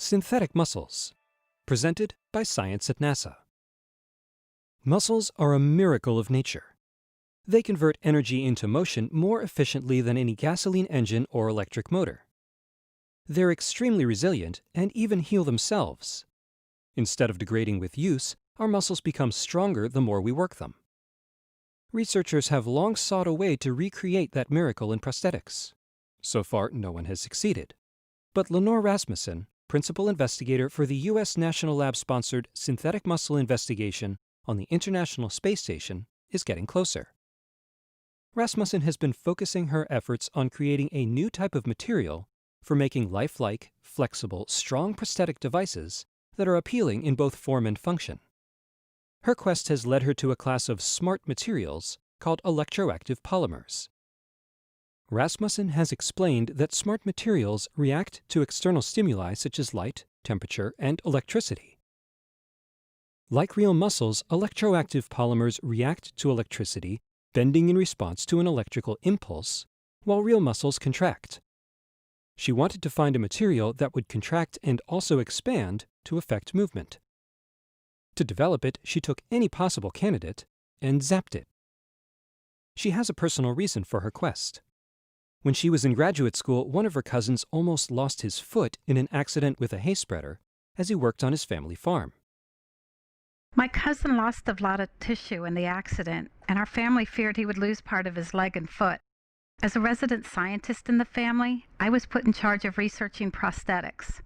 Synthetic muscles, presented by Science at NASA. Muscles are a miracle of nature. They convert energy into motion more efficiently than any gasoline engine or electric motor. They're extremely resilient and even heal themselves. Instead of degrading with use, our muscles become stronger the more we work them. Researchers have long sought a way to recreate that miracle in prosthetics. So far, no one has succeeded. But Lenore Rasmussen, principal investigator for the U.S. National Lab-sponsored synthetic muscle investigation on the International Space Station, is getting closer. Rasmussen has been focusing her efforts on creating a new type of material for making lifelike, flexible, strong prosthetic devices that are appealing in both form and function. Her quest has led her to a class of smart materials called electroactive polymers. Rasmussen has explained that smart materials react to external stimuli such as light, temperature, and electricity. Like real muscles, electroactive polymers react to electricity, bending in response to an electrical impulse, while real muscles contract. She wanted to find a material that would contract and also expand to affect movement. To develop it, she took any possible candidate and zapped it. She has a personal reason for her quest. When she was in graduate school, one of her cousins almost lost his foot in an accident with a hay spreader as he worked on his family farm. My cousin lost a lot of tissue in the accident, and our family feared he would lose part of his leg and foot. As a resident scientist in the family, I was put in charge of researching prosthetics.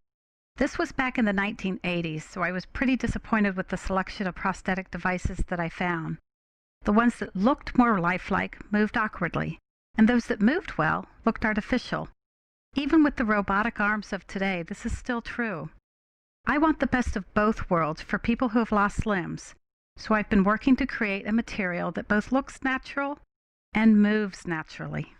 This was back in the 1980s, so I was pretty disappointed with the selection of prosthetic devices that I found. The ones that looked more lifelike moved awkwardly, and those that moved well looked artificial. Even with the robotic arms of today, this is still true. I want the best of both worlds for people who have lost limbs, so I've been working to create a material that both looks natural and moves naturally.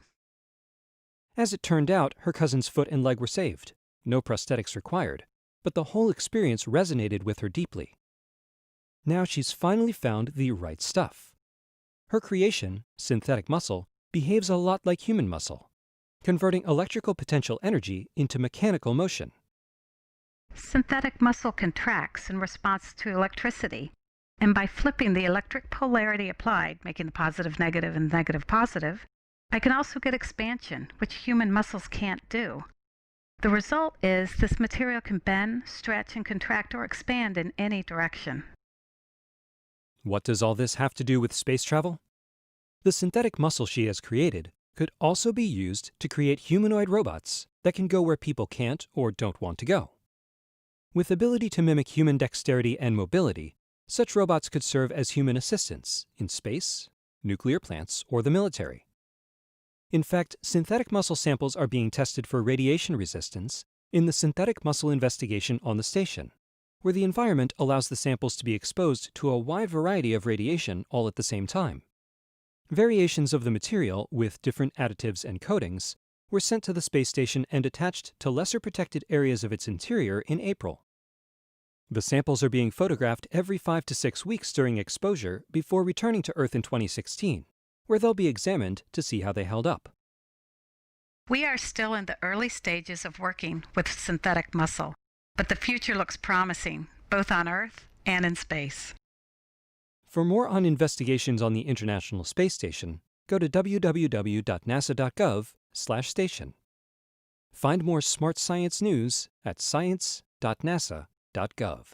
As it turned out, her cousin's foot and leg were saved. No prosthetics required, but the whole experience resonated with her deeply. Now she's finally found the right stuff. Her creation, synthetic muscle, behaves a lot like human muscle, converting electrical potential energy into mechanical motion. Synthetic muscle contracts in response to electricity, and by flipping the electric polarity applied, making the positive negative and negative positive, I can also get expansion, which human muscles can't do. The result is this material can bend, stretch, and contract or expand in any direction. What does all this have to do with space travel? The synthetic muscle she has created could also be used to create humanoid robots that can go where people can't or don't want to go. With ability to mimic human dexterity and mobility, such robots could serve as human assistants in space, nuclear plants, or the military. In fact, synthetic muscle samples are being tested for radiation resistance in the synthetic muscle investigation on the station, where the environment allows the samples to be exposed to a wide variety of radiation all at the same time. Variations of the material with different additives and coatings were sent to the space station and attached to lesser protected areas of its interior in April. The samples are being photographed every 5 to 6 weeks during exposure before returning to Earth in 2016, where they'll be examined to see how they held up. We are still in the early stages of working with synthetic muscle, but the future looks promising, both on Earth and in space. For more on investigations on the International Space Station, go to www.nasa.gov/station. Find more smart science news at science.nasa.gov.